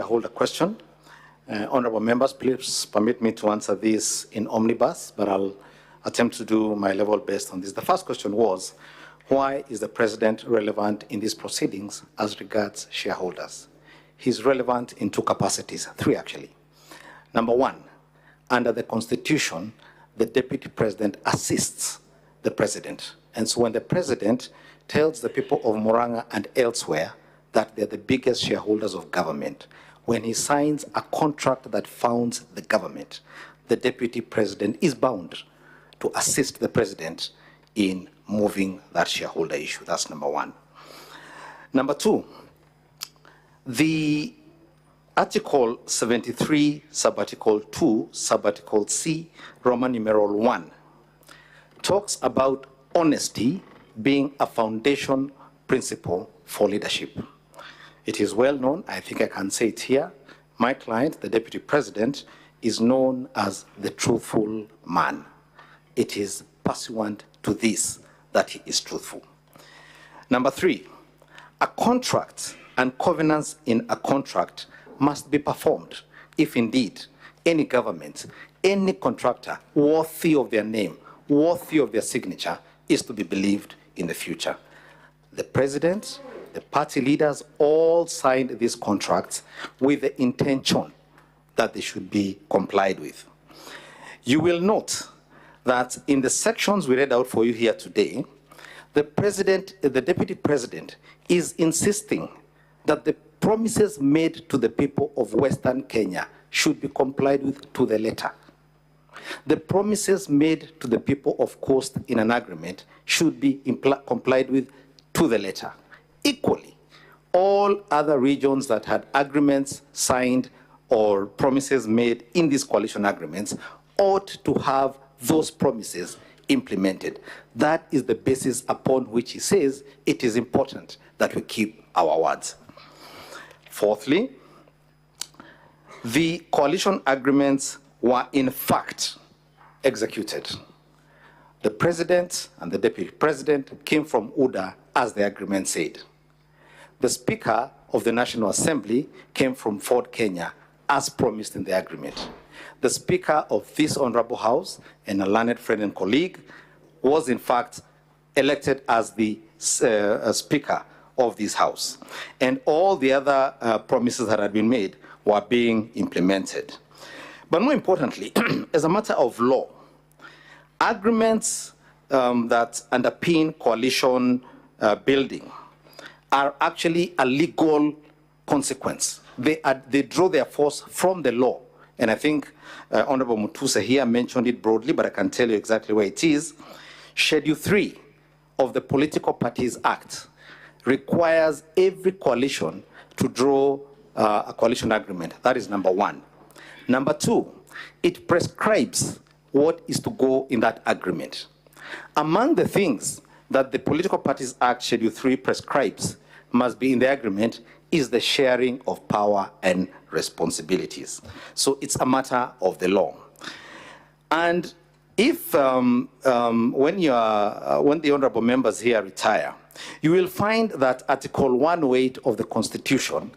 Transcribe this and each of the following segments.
Hold a question. Honorable members, please permit me to answer this in omnibus, but I'll attempt to do my level best on this. The first question was, why is the president relevant in these proceedings as regards shareholders? He's relevant in two capacities, three actually. Number one, under the Constitution, the deputy president assists the president. And so when the president tells the people of Murang'a and elsewhere that they're the biggest shareholders of government, when he signs a contract that founds the government, the deputy president is bound to assist the president in moving that shareholder issue. That's number one. Number two, the Article 73, Subarticle 2, Subarticle C, Roman numeral 1, talks about honesty being a foundation principle for leadership. It is well known, I think I can say it here, my client, the deputy president, is known as the truthful man. It is pursuant to this that he is truthful. Number three, a contract and covenants in a contract must be performed if indeed any government, any contractor worthy of their name, worthy of their signature is to be believed in the future. The president, the party leaders all signed these contracts with the intention that they should be complied with. You will note that in the sections we read out for you here today, the president, the deputy president is insisting that the promises made to the people of Western Kenya should be complied with to the letter. The promises made to the people of Coast in an agreement should be complied with to the letter. Equally, all other regions that had agreements signed or promises made in these coalition agreements ought to have those promises implemented. That is the basis upon which he says it is important that we keep our words. Fourthly, the coalition agreements were in fact executed. The president and the deputy president came from UDA as the agreement said. The Speaker of the National Assembly came from Ford Kenya as promised in the agreement. The Speaker of this Honorable House and a learned friend and colleague was in fact elected as the Speaker of this House. And all the other promises that had been made were being implemented. But more importantly, as a matter of law, agreements that underpin coalition building are actually a legal consequence. They draw their force from the law. And I think Honorable Mutusa here mentioned it broadly, but I can tell you exactly where it is. Schedule 3 of the Political Parties Act requires every coalition to draw a coalition agreement. That is number one. Number two, it prescribes what is to go in that agreement. Among the things that the Political Parties Act Schedule 3 prescribes must be in the agreement is the sharing of power and responsibilities. So it's a matter of the law. And if, when the honorable members here retire, you will find that Article 108 of the Constitution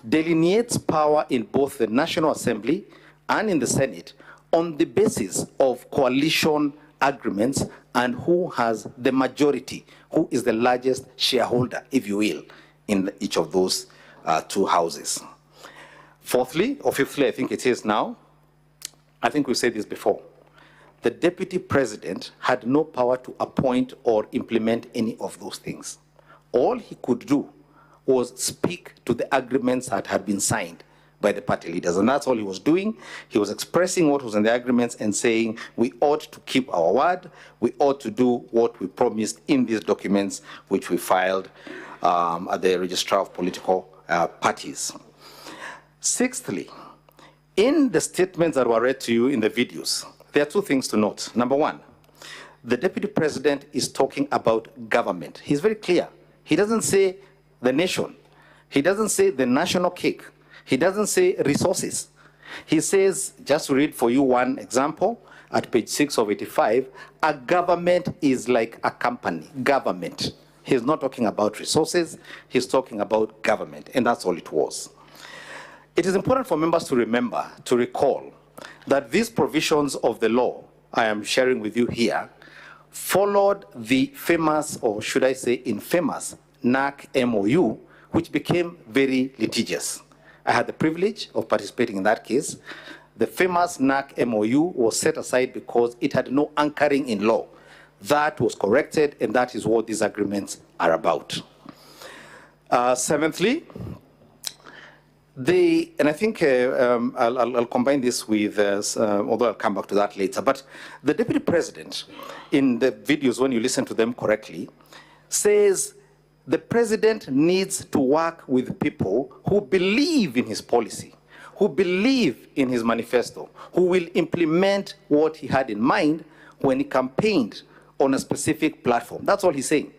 delineates power in both the National Assembly and in the Senate on the basis of coalition agreements and who has the majority, who is the largest shareholder, if you will, in each of those two houses. Fourthly, or fifthly, I think it is now, I think we said this before, the deputy president had no power to appoint or implement any of those things. All he could do was speak to the agreements that had been signed by the party leaders, and that's all he was doing. He was expressing what was in the agreements and saying we ought to keep our word, we ought to do what we promised in these documents which we filed at the Registrar of Political Parties. Sixthly, in the statements that were read to you in the videos, there are two things to note. Number one, the deputy president is talking about government. He's very clear. He doesn't say the nation. He doesn't say the national cake. He doesn't say resources. He says, just to read for you one example, at page 6 of 85, a government is like a company, government. He's not talking about resources, he's talking about government, and that's all it was. It is important for members to remember, to recall, that these provisions of the law I am sharing with you here followed the famous, or should I say infamous, NAC MOU, which became very litigious. I had the privilege of participating in that case. The famous NAC MOU was set aside because it had no anchoring in law. That was corrected, and that is what these agreements are about. Seventhly, and I think I'll combine this with, although I'll come back to that later, but the Deputy President, in the videos, when you listen to them correctly, says the President needs to work with people who believe in his policy, who believe in his manifesto, who will implement what he had in mind when he campaigned on a specific platform. That's all he's saying.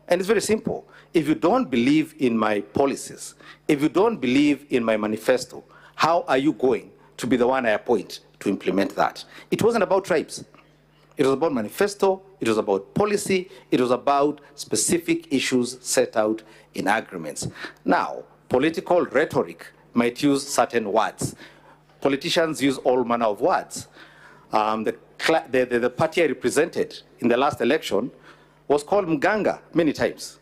And it's very simple. If you don't believe in my policies, if you don't believe in my manifesto, how are you going to be the one I appoint to implement that? It wasn't about tribes. It was about manifesto, it was about policy, it was about specific issues set out in agreements. Now, political rhetoric might use certain words. Politicians use all manner of words. The party I represented in the last election was called Mganga many times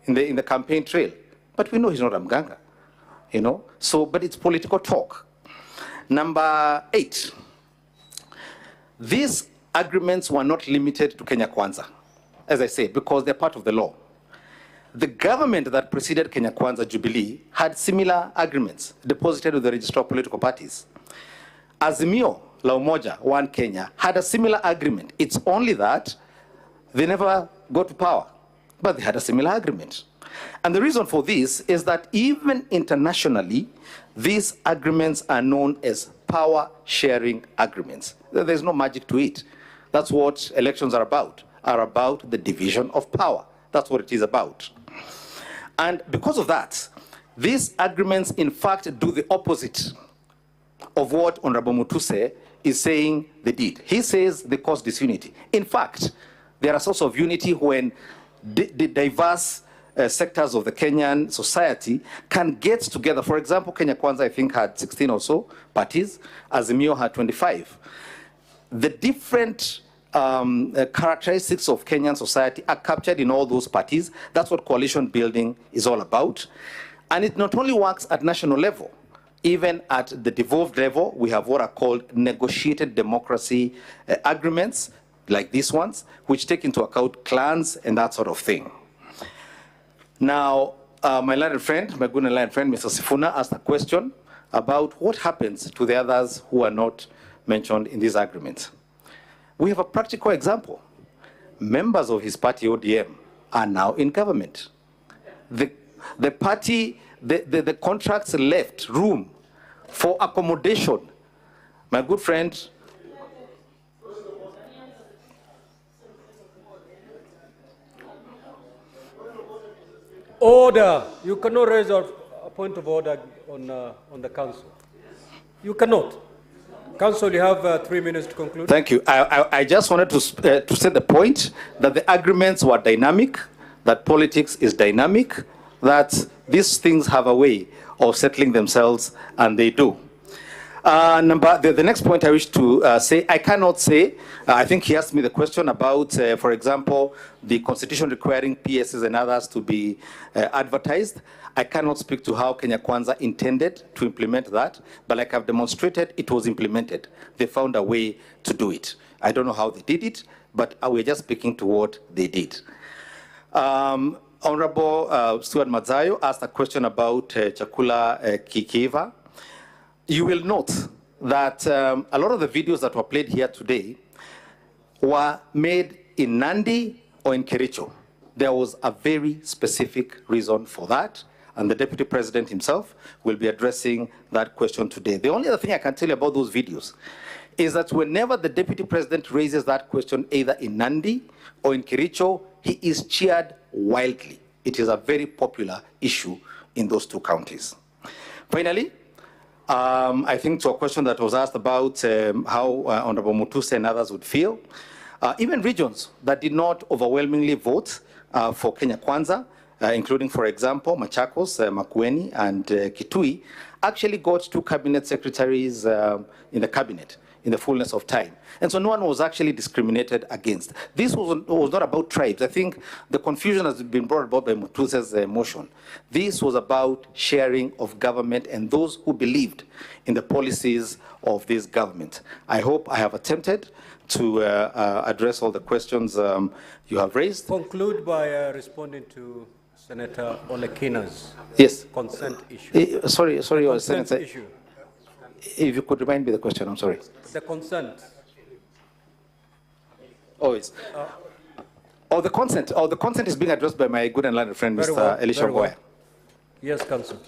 in the campaign trail. But we know he's not a Mganga, you know? So, but it's political talk. Number 8, these agreements were not limited to Kenya Kwanza, as I say, because they're part of the law. The government that preceded Kenya Kwanza, Jubilee, had similar agreements deposited with the Registrar of Political Parties. Azimio la Umoja, One Kenya, had a similar agreement. It's only that they never got to power, but they had a similar agreement. And the reason for this is that even internationally, these agreements are known as power-sharing agreements. There's no magic to it. That's what elections are about the division of power. That's what it is about. And because of that, these agreements, in fact, do the opposite of what Honorable Mutuse is saying they did. He says they cause disunity. In fact, there are a source of unity when the diverse sectors of the Kenyan society can get together. For example, Kenya Kwanza, I think, had 16 or so parties. Azimio had 25. The different characteristics of Kenyan society are captured in all those parties. That's what coalition building is all about. And it not only works at national level, even at the devolved level, we have what are called negotiated democracy agreements, like these ones, which take into account clans and that sort of thing. Now, my learned friend, my good and learned friend, Mr. Sifuna, asked a question about what happens to the others who are not mentioned in these agreements. We have a practical example. Members of his party, ODM, are now in government. The party, the contracts left room for accommodation. My good friend, order. You cannot raise a point of order on the council. You cannot. Council, you have 3 minutes to conclude. Thank you. I just wanted to set the point that the agreements were dynamic, that politics is dynamic, that these things have a way of settling themselves, and they do. The next point I wish to say, I cannot say, I think he asked me the question about, for example, the constitution requiring PSs and others to be advertised. I cannot speak to how Kenya Kwanza intended to implement that, but like I've demonstrated, it was implemented. They found a way to do it. I don't know how they did it, but we're just speaking to what they did. Honorable Stuart Mazayo asked a question about Chakula Kikiva. You will note that a lot of the videos that were played here today were made in Nandi or in Kericho. There was a very specific reason for that, and the Deputy President himself will be addressing that question today. The only other thing I can tell you about those videos is that whenever the Deputy President raises that question, either in Nandi or in Kericho, he is cheered wildly. It is a very popular issue in those two counties. Finally, I think to a question that was asked about how Honorable Mutuse and others would feel, even regions that did not overwhelmingly vote for Kenya Kwanza, including, for example, Machakos, Makueni, and Kitui, actually got 2 cabinet secretaries in the cabinet in the fullness of time. And so no one was actually discriminated against. This was not about tribes. I think the confusion has been brought about by Mutuse's motion. This was about sharing of government and those who believed in the policies of this government. I hope I have attempted to address all the questions you have raised. Conclude by responding to Senator Olekina's consent issue. Sorry, Your Consent Senator. issue. If you could remind me the question, I'm sorry. The consent. Oh, it's, the consent. The consent is being addressed by my good and learned friend, Very Mr. well, Elisha very well. Boya. Yes, Council.